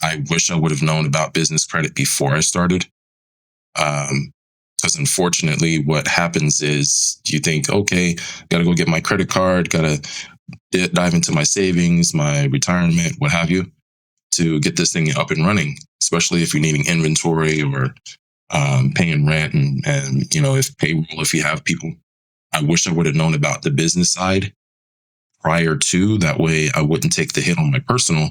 I wish I would have known about business credit before I started. Because unfortunately, what happens is you think, okay, got to go get my credit card, got to dive into my savings, my retirement, what have you, to get this thing up and running, especially if you're needing inventory or paying rent and if payroll, if you have people. I wish I would have known about the business side prior to, that way I wouldn't take the hit on my personal.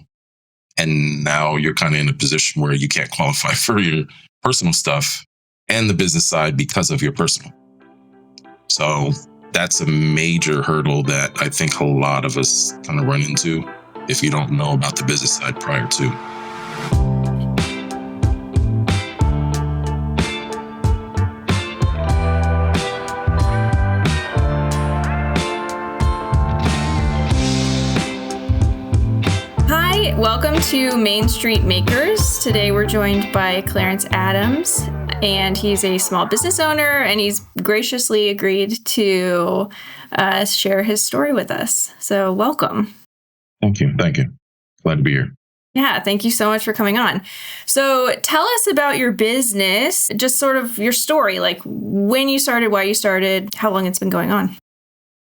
And now you're kind of in a position where you can't qualify for your personal stuff and the business side because of your personal. So that's a major hurdle that I think a lot of us kind of run into if you don't know about the business side prior to. Welcome to Main Street Makers. Today we're joined by Clarence Adams, and he's a small business owner, and he's graciously agreed to share his story with us. So welcome. Thank you. Glad to be here. Yeah, thank you so much for coming on. So tell us about your business, just sort of your story, like when you started, why you started, how long it's been going on.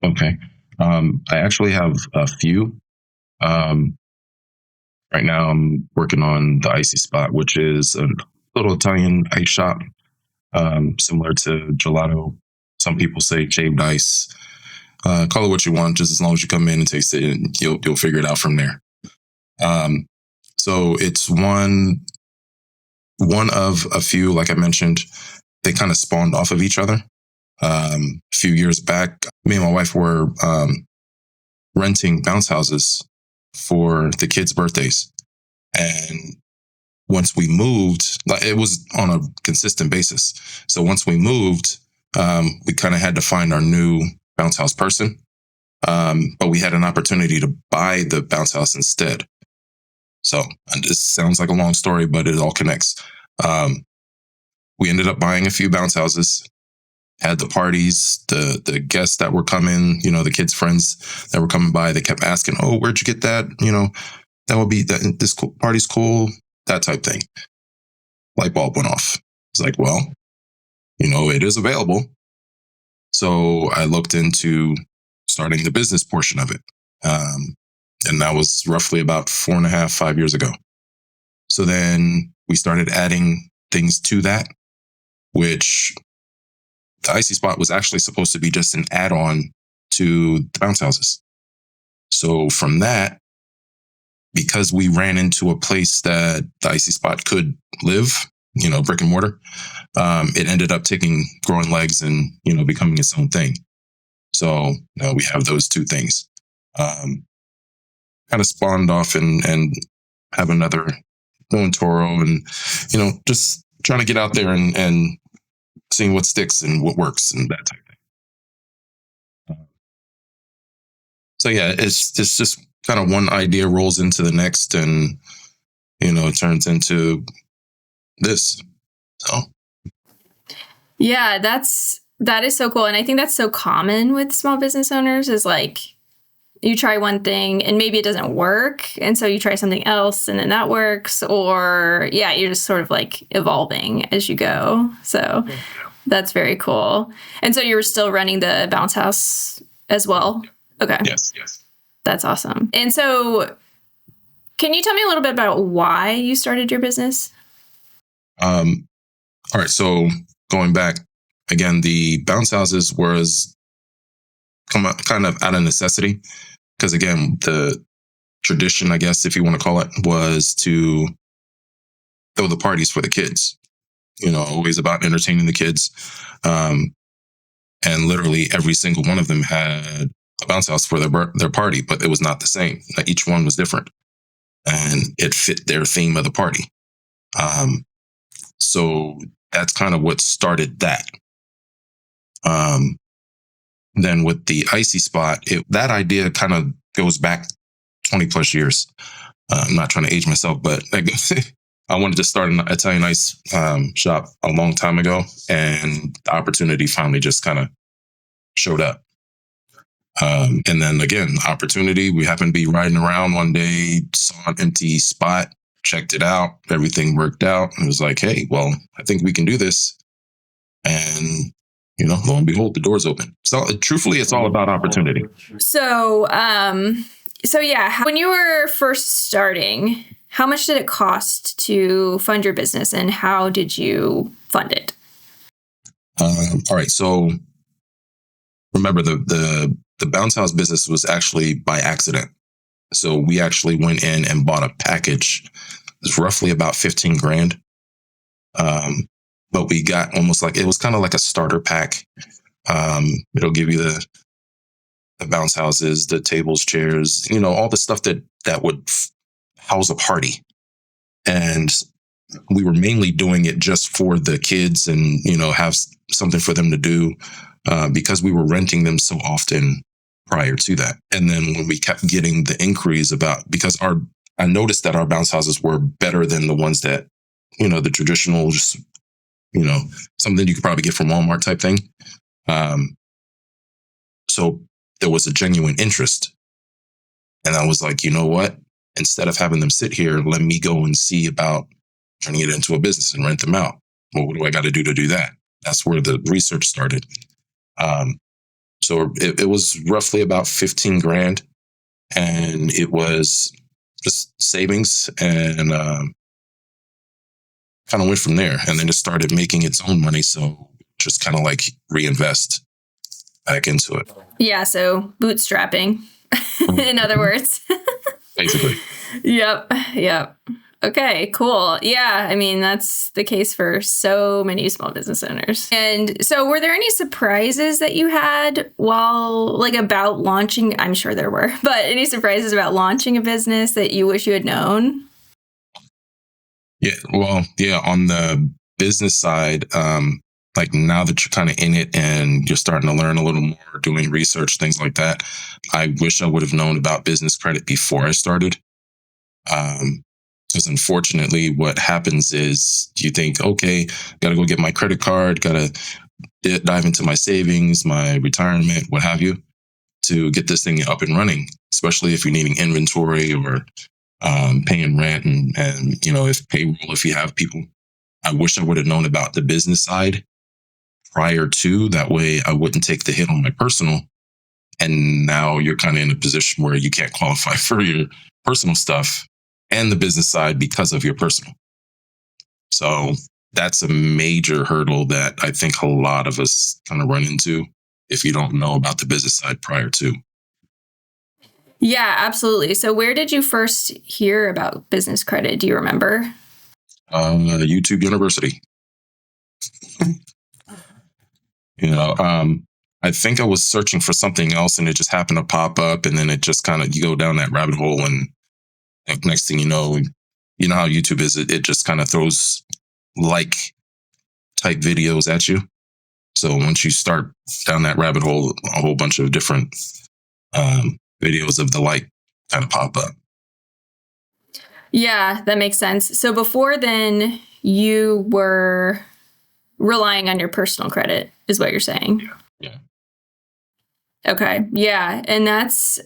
Okay. I actually have a few. Right now, I'm working on the Icy Spot, which is a little Italian ice shop, similar to gelato. Some people say shaved ice. Call it what you want, just as long as you come in and taste it, and you'll figure it out from there. So it's one of a few, like I mentioned. They kind of spawned off of each other. A few years back, me and my wife were renting bounce houses for the kids' birthdays. And once we moved, it was on a consistent basis. So once we moved, we kind of had to find our new bounce house person. But we had an opportunity to buy the bounce house instead. So, and this sounds like a long story, but it all connects. We ended up buying a few bounce houses, had the parties, the guests that were coming, the kids' friends that were coming by, they kept asking, oh, where'd you get that? That would be that, this party's cool, that type thing. Light bulb went off. It's like, well, it is available. So I looked into starting the business portion of it. And that was roughly about 4.5, 5 years ago. So then we started adding things to that, which the Icy Spot was actually supposed to be just an add-on to the bounce houses. So from that, because we ran into a place that the Icy Spot could live, brick and mortar, it ended up growing legs and, becoming its own thing. So now we have those two things. Kind of spawned off and have another going Toro and, just trying to get out there and seeing what sticks and what works and that type of thing. So yeah, it's just kind of one idea rolls into the next, and it turns into this. So yeah, that is so cool, and I think that's so common with small business owners is like you try one thing and maybe it doesn't work, and so you try something else and then that works, or you're just sort of like evolving as you go. So that's very cool. And so you were still running the bounce house as well? Okay. Yes. That's awesome. And so can you tell me a little bit about why you started your business? All right. So going back again, the bounce houses was kind of out of necessity. Because again, the tradition, I guess, if you want to call it, was to throw the parties for the kids. Always about entertaining the kids. And literally every single one of them had a bounce house for their party, but it was not the same. Like each one was different. And it fit their theme of the party. So that's kind of what started that. Then with the Icy Spot, that idea kind of goes back 20 plus years. I'm not trying to age myself, but I wanted to start an Italian ice shop a long time ago, and the opportunity finally just kind of showed up. And then again, opportunity, we happened to be riding around one day, saw an empty spot, checked it out. Everything worked out. And it was like, hey, well, I think we can do this. And, lo and behold, the door's open. So truthfully, it's all about opportunity. So, yeah, when you were first starting, how much did it cost to fund your business and how did you fund it? All right. So remember the bounce house business was actually by accident. So we actually went in and bought a package. It's roughly about 15 grand. But we got almost like, it was kind of like a starter pack. It'll give you the bounce houses, the tables, chairs, all the stuff that would house a party. And we were mainly doing it just for the kids and, have something for them to do, because we were renting them so often prior to that. And then when we kept getting the inquiries because I noticed that our bounce houses were better than the ones that, the traditional, just, something you could probably get from Walmart type thing. So there was a genuine interest. And I was like, you know what? Instead of having them sit here, let me go and see about turning it into a business and rent them out. Well, what do I got to do that? That's where the research started. So it was roughly about 15 grand, and it was just savings, and kind of went from there. And then it started making its own money. So just kind of like reinvest back into it. Yeah. So bootstrapping, in other words. Basically. Yep. Okay, cool. Yeah, I mean, that's the case for so many small business owners. And so were there any surprises that you had about launching? I'm sure there were, but any surprises about launching a business that you wish you had known? Yeah, well, yeah, on the business side, like now that you're kind of in it and you're starting to learn a little more, doing research, things like that, I wish I would have known about business credit before I started. Because unfortunately, what happens is you think, okay, got to go get my credit card, got to dive into my savings, my retirement, what have you, to get this thing up and running, especially if you're needing inventory or paying rent and if payroll, if you have people. I wish I would have known about the business side prior to, that way I wouldn't take the hit on my personal. And now you're kind of in a position where you can't qualify for your personal stuff and the business side because of your personal. So that's a major hurdle that I think a lot of us kind of run into if you don't know about the business side prior to. Yeah, absolutely. So where did you first hear about business credit? Do you remember? YouTube University. I think I was searching for something else and it just happened to pop up, and then it just kind of, you go down that rabbit hole, and next thing you know how YouTube is, it just kind of throws like type videos at you. So once you start down that rabbit hole, a whole bunch of different videos of the like kind of pop up. Yeah, that makes sense. So before then, you were relying on your personal credit, is what you're saying? Yeah. Okay. Yeah. And that's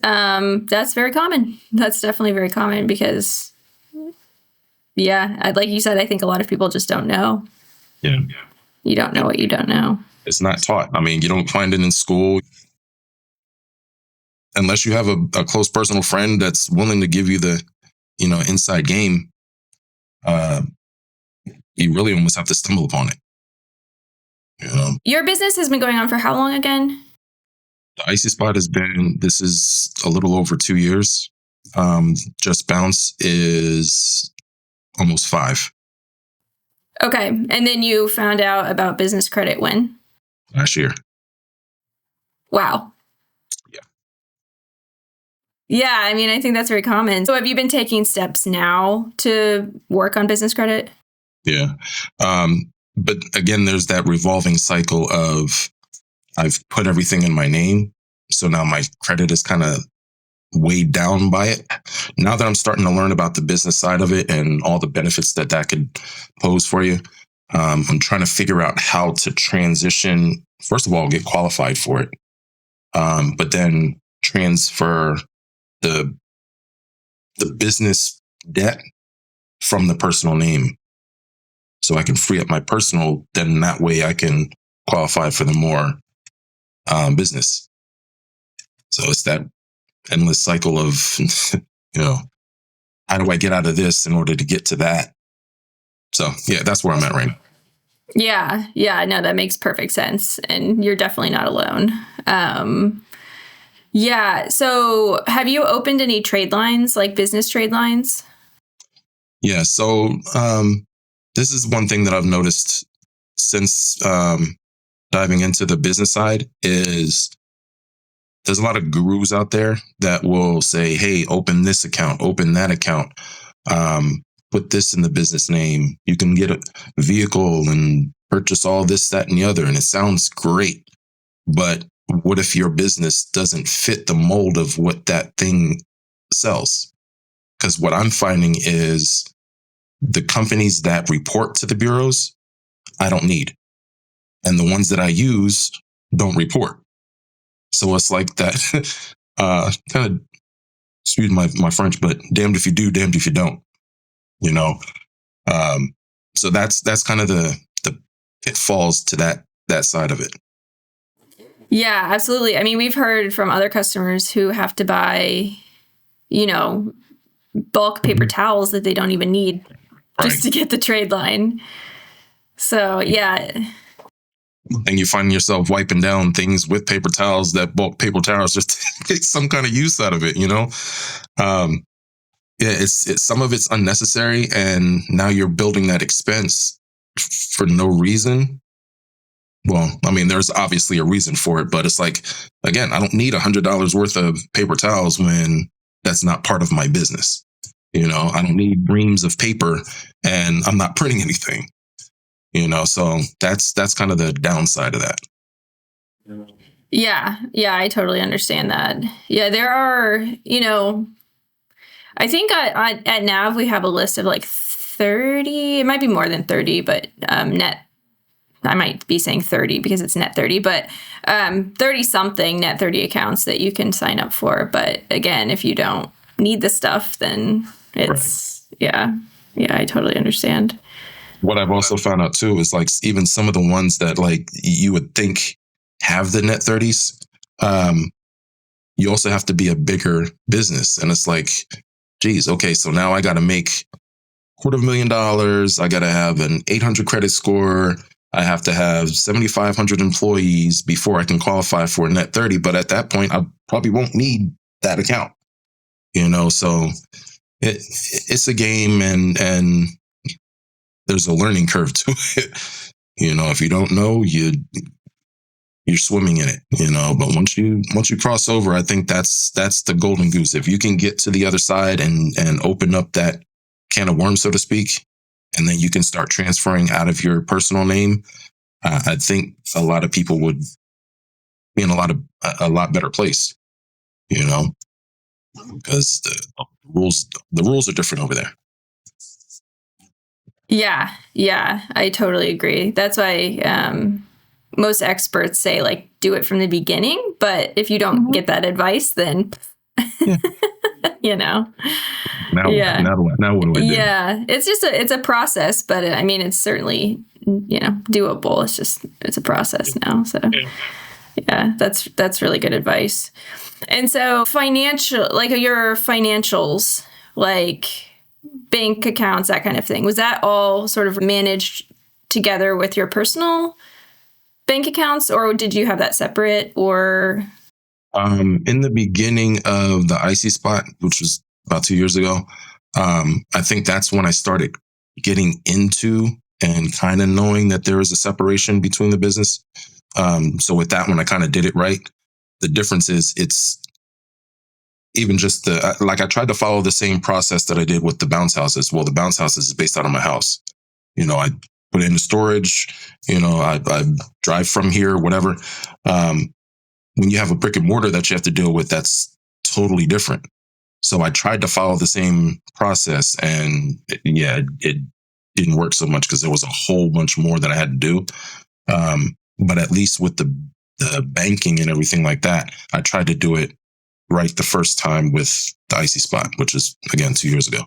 very common. That's definitely very common because, yeah, like you said, I think a lot of people just don't know. Yeah. You don't know what you don't know. It's not taught. I mean, you don't find it in school. Unless you have a close personal friend that's willing to give you the, inside game, you really almost have to stumble upon it. Your business has been going on for how long again? The Icy Spot this is a little over 2 years. Just Bounce is almost 5. Okay. And then you found out about business credit when? Last year. Wow. Yeah. Yeah, I mean, I think that's very common. So have you been taking steps now to work on business credit? Yeah. But again, there's that revolving cycle of I've put everything in my name. So now my credit is kind of weighed down by it. Now that I'm starting to learn about the business side of it and all the benefits that could pose for you, I'm trying to figure out how to transition. First of all, get qualified for it, but then transfer the business debt from the personal name, so I can free up my personal. Then that way I can qualify for the more business. So it's that endless cycle of, how do I get out of this in order to get to that? So yeah, that's where I'm at right now. Yeah. Yeah. No, that makes perfect sense. And you're definitely not alone. Yeah. So have you opened any trade lines, like business trade lines? Yeah. So this is one thing that I've noticed since diving into the business side is there's a lot of gurus out there that will say, hey, open this account, open that account, put this in the business name. You can get a vehicle and purchase all this, that, and the other. And it sounds great. But what if your business doesn't fit the mold of what that thing sells? Because what I'm finding is the companies that report to the bureaus, I don't need. And the ones that I use don't report. So it's like that kind of, excuse my French, but damned if you do, damned if you don't, you know? So that's kind of the pitfalls to that side of it. Yeah, absolutely. I mean, we've heard from other customers who have to buy, bulk paper towels that they don't even need just to get the trade line. So, yeah. And you find yourself wiping down things with paper towels that bulk paper towels just take some kind of use out of it, it's some of it's unnecessary, and now you're building that expense for no reason. Well, I mean, there's obviously a reason for it, but it's like, again, I don't need $100 worth of paper towels when that's not part of my business. I don't need reams of paper and I'm not printing anything. So that's kind of the downside of that. Yeah. Yeah. I totally understand that. Yeah. There are, I think at NAV, we have a list of like 30, it might be more than 30, but net, I might be saying 30 because it's net 30, but 30 something net 30 accounts that you can sign up for. But again, if you don't need the stuff, then it's, right. Yeah, I totally understand. What I've also found out too is like even some of the ones that like you would think have the net 30s, you also have to be a bigger business. And it's like, geez, okay, so now I got to make $250,000. I got to have an 800 credit score. I have to have 7,500 employees before I can qualify for a net 30. But at that point, I probably won't need that account, so it's a game and there's a learning curve to it. If you don't know, you're swimming in it, but once you cross over, I think that's the golden goose. If you can get to the other side and open up that can of worms, so to speak, and then you can start transferring out of your personal name, I think a lot of people would be in a lot better place, because the rules are different over there. Yeah, I totally agree. That's why most experts say like do it from the beginning. But if you don't get that advice, then Now what do I do? Yeah, it's a process, but I mean it's certainly doable. It's a process now. So yeah, that's really good advice. And so like your financials, like bank accounts, that kind of thing, was that all sort of managed together with your personal bank accounts, or did you have that separate? Or in the beginning of the icy spot, which was about 2 years ago, I think that's when I started getting into and kind of knowing that there was a separation between the business. So with that one, I kind of did it right. The difference is it's even just I tried to follow the same process that I did with the bounce houses. Well, the bounce houses is based out of my house. I put it into storage, I drive from here, whatever. When you have a brick and mortar that you have to deal with, that's totally different. So I tried to follow the same process, and it didn't work so much because there was a whole bunch more that I had to do. But at least with the banking and everything like that, I tried to do it right the first time with the icy spot, which is again 2 years ago.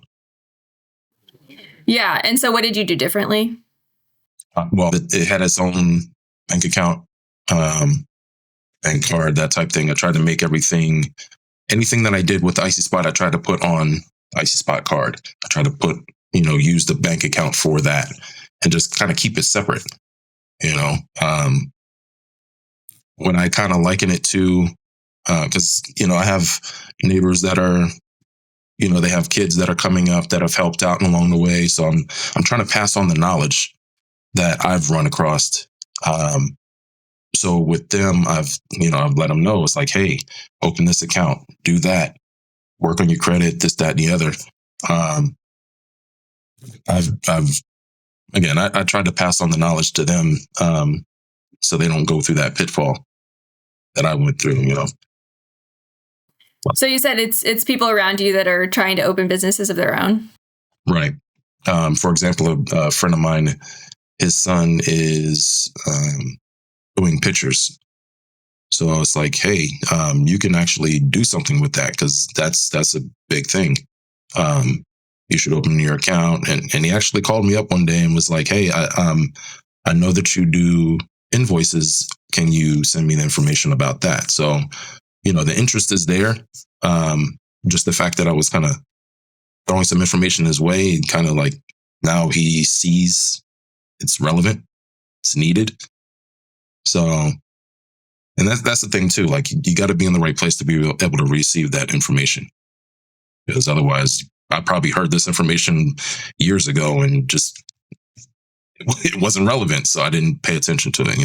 Yeah. And so what did you do differently? Well, it had its own bank account, bank card, that type thing. I tried to make anything that I did with the Icy Spot, I tried to put on Icy Spot card. I tried to use the bank account for that and just kind of keep it separate. When I kind of liken it to, because, I have neighbors that are, they have kids that are coming up that have helped out along the way. So I'm trying to pass on the knowledge that I've run across. So with them, I've let them know, it's like, hey, open this account, do that, work on your credit, this, that, and the other. I tried to pass on the knowledge to them, so they don't go through that pitfall that I went through, So you said it's people around you that are trying to open businesses of their own. Right. For example, a friend of mine, his son is doing pictures. So I was like, hey, you can actually do something with that, because that's a big thing. You should open your account. And he actually called me up one day and was like, hey, I know that you do invoices. Can you send me the information about that? So, the interest is there. Just the fact that I was kind of throwing some information his way, and kind of like now he sees it's relevant, it's needed. So, and that's the thing too. Like, you got to be in the right place to be able to receive that information, because otherwise, I probably heard this information years ago and just it wasn't relevant, so I didn't pay attention to it.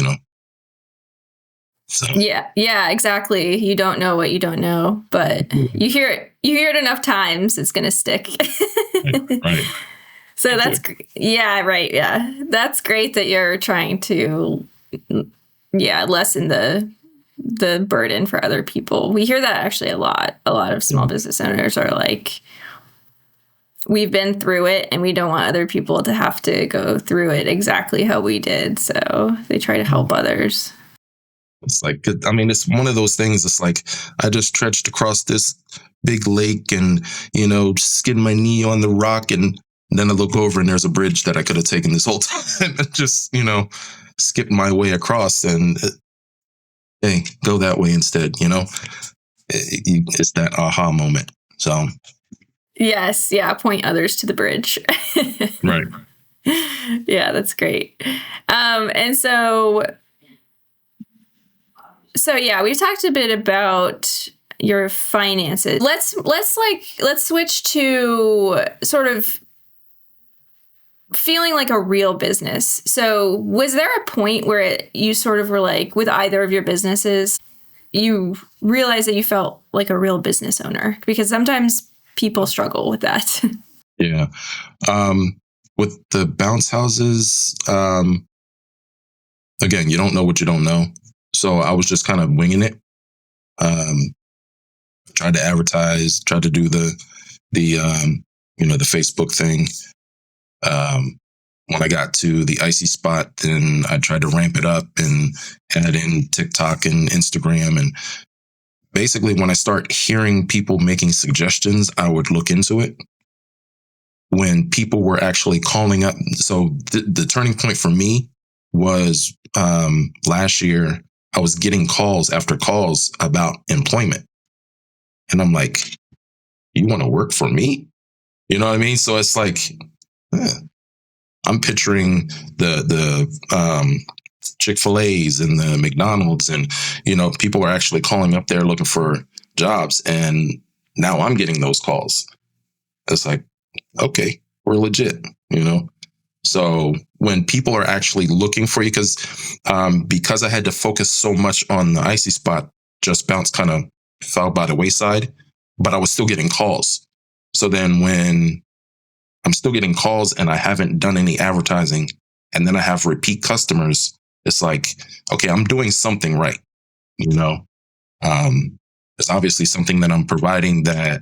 So. Yeah, exactly. You don't know what you don't know, but you hear it enough times, it's going to stick. Right. So that's right. Yeah, that's great that you're trying to lessen the burden for other people. We hear that actually a lot. A lot of small business owners are like, we've been through it and we don't want other people to have to go through it exactly how we did. So they try to help others. It's like, it's one of those things. It's like, I just trudged across this big lake and, skinned my knee on the rock. And then I look over and there's a bridge that I could have taken this whole time and just, skipped my way across and, hey, go that way instead. It's that aha moment. So. Yes. Yeah. Point others to the bridge. Right. Yeah, that's great. And so yeah, we've talked a bit about your finances. Let's switch to sort of feeling like a real business. So was there a point where you sort of were like, with either of your businesses, you realized that you felt like a real business owner? Because sometimes people struggle with that. Yeah. With the bounce houses, again, you don't know what you don't know. So I was just kind of winging it. Tried to advertise, tried to do the Facebook thing. When I got to the Icy Spot, then I tried to ramp it up and add in TikTok and Instagram. And basically, when I start hearing people making suggestions, I would look into it. When people were actually calling up, so the turning point for me was last year. I was getting calls after calls about employment. And I'm like, you want to work for me? You know what I mean? So it's like, I'm picturing the Chick-fil-A's and the McDonald's, and, people are actually calling up there looking for jobs. And now I'm getting those calls. It's like, okay, we're legit, So when people are actually looking for you, because I had to focus so much on the Icy Spot, Just Bounce kind of fell by the wayside, but I was still getting calls. So then when I'm still getting calls and I haven't done any advertising, and then I have repeat customers, it's like, okay, I'm doing something right. It's obviously something that I'm providing that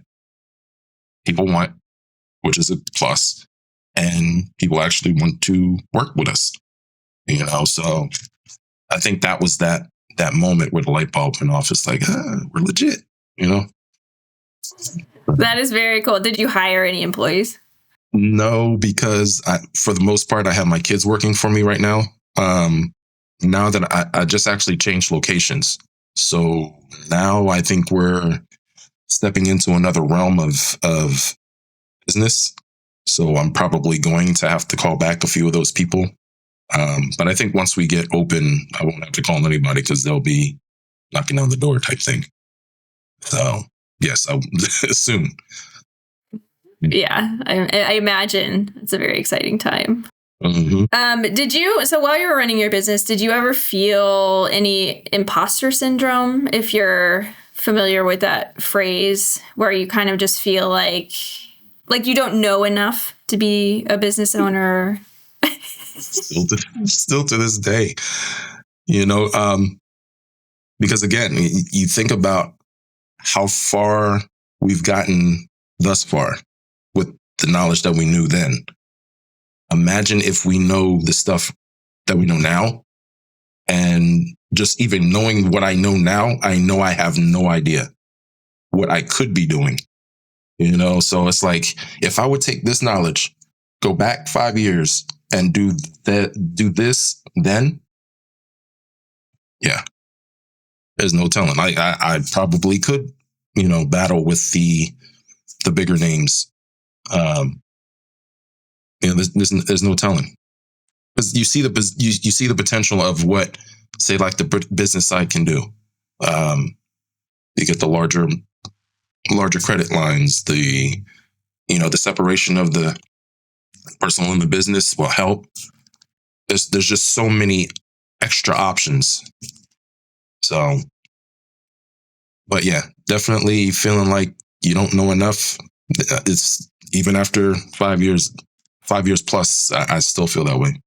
people want, which is a plus. And people actually want to work with us, So I think that was that moment where the light bulb went off. It's like, we're legit, That is very cool. Did you hire any employees? No, because for the most part, I have my kids working for me right now. Now that I just actually changed locations. So now I think we're stepping into another realm of business. So I'm probably going to have to call back a few of those people. But I think once we get open, I won't have to call anybody because they'll be knocking on the door type thing. So yes, soon. Yeah, I imagine it's a very exciting time. Mm-hmm. So while you were running your business, did you ever feel any imposter syndrome? If you're familiar with that phrase, where you kind of just feel like you don't know enough to be a business owner. Still to this day, because again, you think about how far we've gotten thus far with the knowledge that we knew then. Imagine if we know the stuff that we know now, and just even knowing what I know now, I know I have no idea what I could be doing. So it's like, if I would take this knowledge, go back 5 years and do this, then yeah, there's no telling. I probably could, battle with the bigger names. There's no telling, because you see the potential of what, say, like the business side can do. You get the larger credit lines, the separation of the personal and the business will help. There's just so many extra options. So, but yeah, definitely feeling like you don't know enough. It's even after 5 years plus, I still feel that way.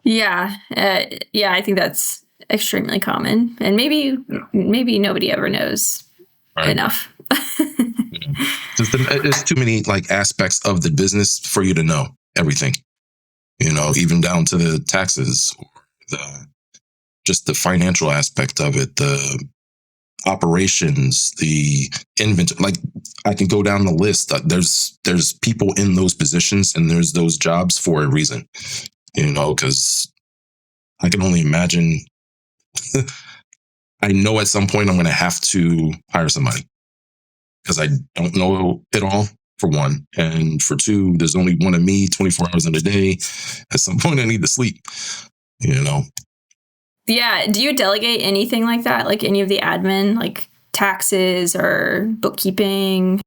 Yeah. I think that's extremely common, and maybe nobody ever knows enough. There's too many aspects of the business for you to know everything. Even down to the taxes, or just the financial aspect of it, the operations, the inventory. I can go down the list. There's people in those positions, and there's those jobs for a reason. Because I can only imagine. I know at some point I'm going to have to hire somebody, because I don't know it all, for one. And for two, there's only one of me 24 hours in a day. At some point, I need to sleep, Yeah. Do you delegate anything like that? Like any of the admin, like taxes or bookkeeping?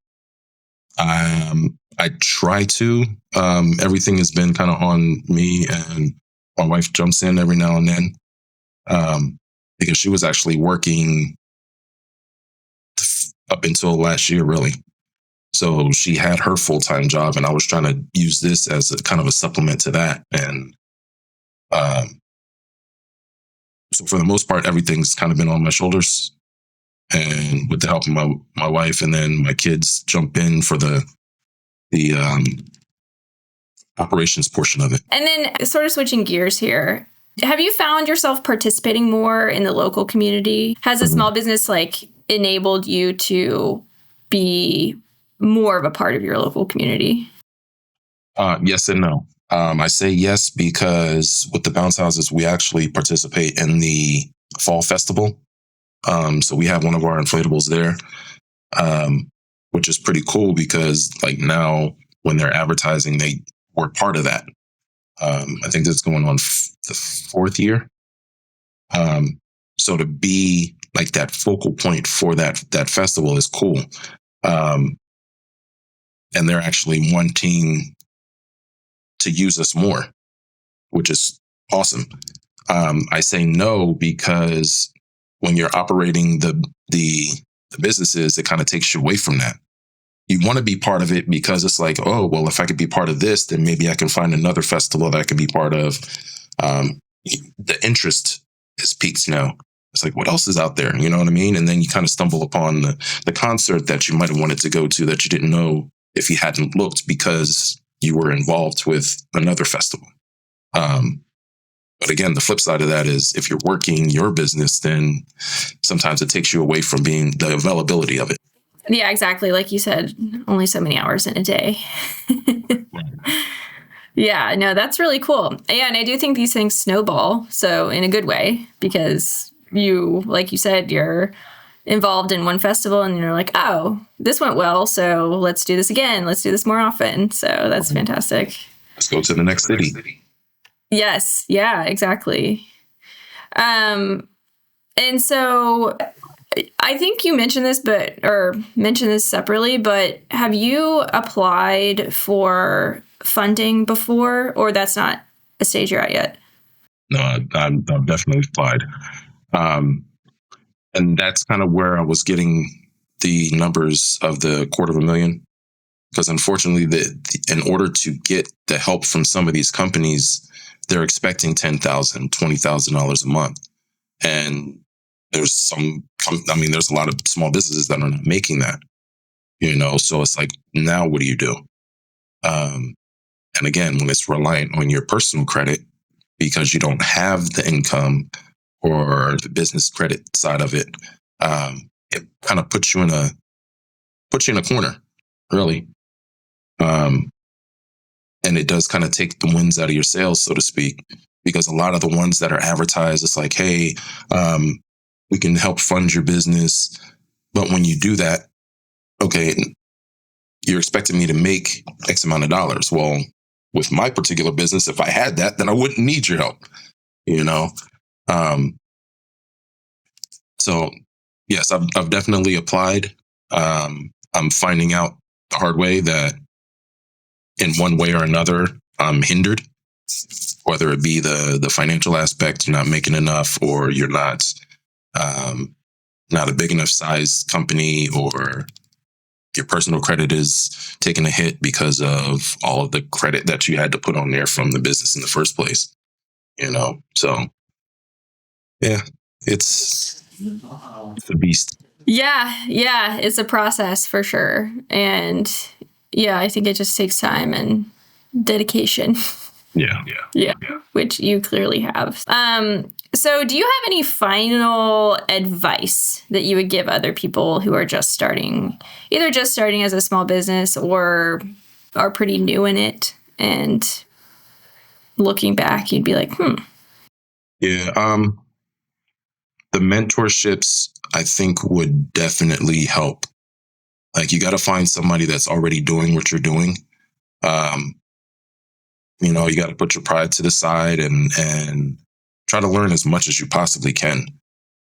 I try to. Everything has been kind of on me, and my wife jumps in every now and then, because she was actually working up until last year, really. So she had her full-time job, and I was trying to use this as a kind of a supplement to that. And so for the most part, everything's kind of been on my shoulders, and with the help of my wife, and then my kids jump in for the operations portion of it. And then, sort of switching gears here, have you found yourself participating more in the local community? Has a small business enabled you to be more of a part of your local community? Yes and no. I say yes because with the bounce houses, we actually participate in the fall festival. So we have one of our inflatables there, which is pretty cool, because now when they're advertising, we're part of that. I think that's going on the 4th year. So to be that focal point for that festival is cool. And they're actually wanting to use us more, which is awesome. I say no because when you're operating the businesses, it kind of takes you away from that. You want to be part of it because it's like, oh, well, if I could be part of this, then maybe I can find another festival that I can be part of. The interest is peaked, It's like, what else is out there? You know what I mean? And then you kind of stumble upon the concert that you might have wanted to go to that you didn't know if you hadn't looked, because you were involved with another festival. But again, the flip side of that is, if you're working your business, then sometimes it takes you away from being the availability of it. Yeah, exactly. Like you said, only so many hours in a day. Yeah, no, that's really cool. Yeah, and I do think these things snowball. So in a good way, because you, like you said, you're involved in one festival and you're like, oh, this went well. So let's do this again. Let's do this more often. So that's fantastic. Let's go to the next city. Yes. Yeah, exactly. And so I think you mentioned this, or mentioned this separately, but have you applied for funding before, or that's not a stage you're at yet? No, I've definitely applied. And that's kind of where I was getting the numbers of the $250,000. Because unfortunately, in order to get the help from some of these companies, they're expecting $10,000, $20,000 a month. And there's there's a lot of small businesses that are not making that, so it's like, now what do you do? And again, when it's reliant on your personal credit because you don't have the income or the business credit side of it, it kind of puts you in a corner, really. And it does kind of take the winds out of your sails, so to speak, because a lot of the ones that are advertised, it's like, hey, we can help fund your business. But when you do that, okay, you're expecting me to make X amount of dollars. Well, with my particular business, if I had that, then I wouldn't need your help, So yes, I've definitely applied. I'm finding out the hard way that in one way or another, I'm hindered, whether it be the financial aspect, you're not making enough, or you're not a big enough size company, or your personal credit is taking a hit because of all of the credit that you had to put on there from the business in the first place. So yeah, it's a beast. Yeah, it's a process for sure. And yeah, I think it just takes time and dedication. Yeah, which you clearly have. So do you have any final advice that you would give other people who are either just starting as a small business or are pretty new in it, and looking back, you'd be like, Yeah. The mentorships, I think, would definitely help. Like, you got to find somebody that's already doing what you're doing. You got to put your pride to the side and try to learn as much as you possibly can.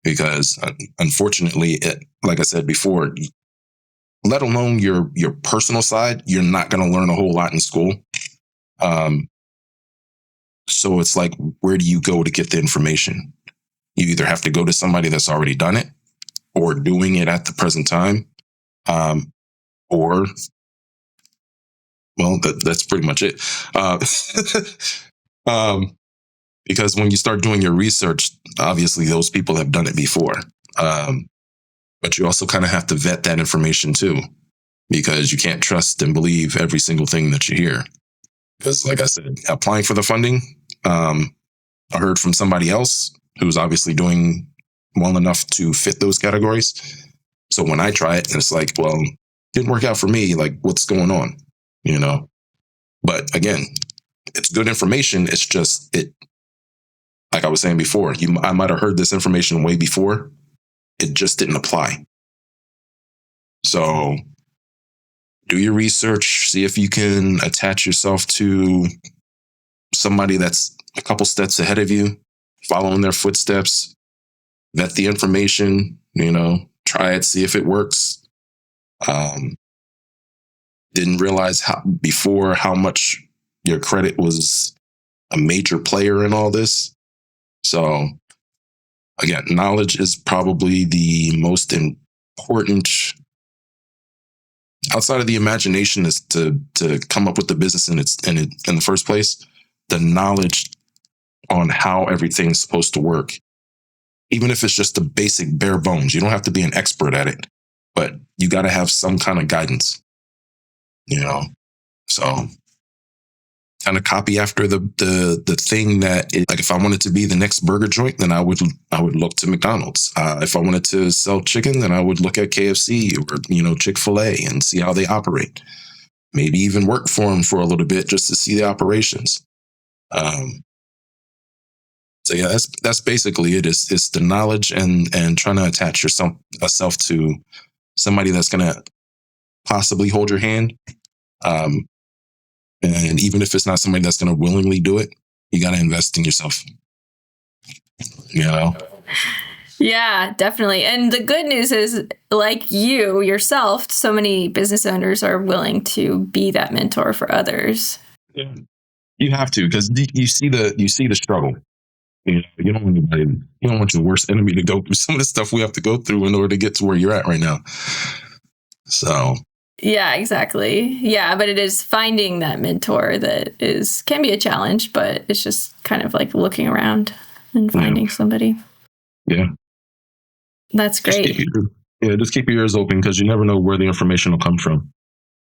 Because unfortunately, like I said before, let alone your personal side, you're not going to learn a whole lot in school. So it's like, where do you go to get the information? You either have to go to somebody that's already done it or doing it at the present time. Or, well, that's pretty much it. Because when you start doing your research, obviously those people have done it before. But you also kind of have to vet that information too, because you can't trust and believe every single thing that you hear. Because like I said, applying for the funding, I heard from somebody else who's obviously doing well enough to fit those categories. So when I try it, it's like, well, didn't work out for me. Like, what's going on? But again, it's good information. It's just, like I was saying before, I might have heard this information way before. It just didn't apply. So do your research, see if you can attach yourself to somebody that's a couple steps ahead of you, following their footsteps, vet the information, try it, see if it works. Didn't realize how much your credit was a major player in all this. So again, knowledge is probably the most important. Outside of the imagination is to come up with the business in the first place. The knowledge on how everything's supposed to work, even if it's just the basic bare bones. You don't have to be an expert at it, but you got to have some kind of guidance. So kind of copy after the thing that like if I wanted to be the next burger joint, then I would look to McDonald's. If I wanted to sell chicken, then I would look at KFC or Chick-fil-A and see how they operate. Maybe even work for them for a little bit just to see the operations. So yeah, that's basically it. It's the knowledge and trying to attach yourself to somebody that's gonna possibly hold your hand. And even if it's not somebody that's gonna willingly do it, you gotta invest in yourself. Yeah, definitely. And the good news is, like you yourself, so many business owners are willing to be that mentor for others. Yeah. You have to, because you see the struggle. You don't want anybody. You don't want your worst enemy to go through some of the stuff we have to go through in order to get to where you're at right now. So. Yeah, exactly. Yeah, but it is finding that mentor that can be a challenge, but it's just kind of like looking around and finding somebody. Yeah. That's great. Just keep your ears open, because you never know where the information will come from.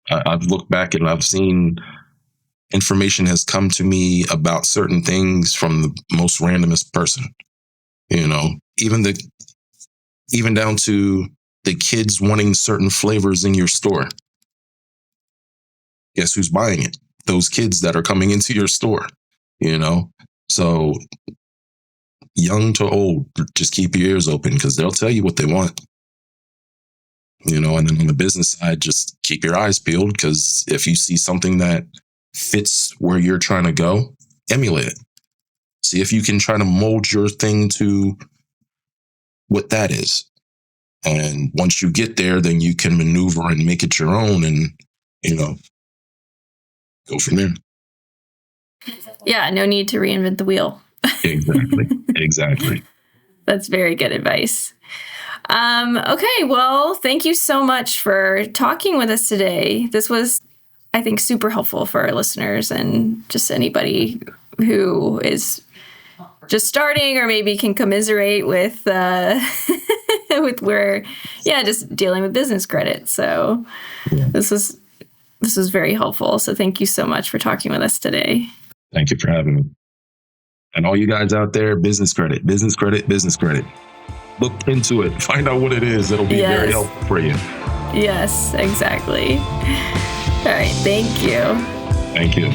I've looked back and I've seen information has come to me about certain things from the most randomest person. Even down to the kids wanting certain flavors in your store. Guess who's buying it? Those kids that are coming into your store. So young to old, just keep your ears open, because they'll tell you what they want. And then on the business side, just keep your eyes peeled, because if you see something that fits where you're trying to go, emulate it. See if you can try to mold your thing to what that is. And once you get there, then you can maneuver and make it your own and, go from there. Yeah, no need to reinvent the wheel. Exactly. That's very good advice. Okay, well, thank you so much for talking with us today. This was, I think, super helpful for our listeners and just anybody who is just starting or maybe can commiserate with just dealing with business credit. So this was very helpful. So thank you so much for talking with us today. Thank you for having me. And all you guys out there, business credit. Look into it. Find out what it is. It'll be very helpful for you. Yes, exactly. All right. Thank you. Thank you.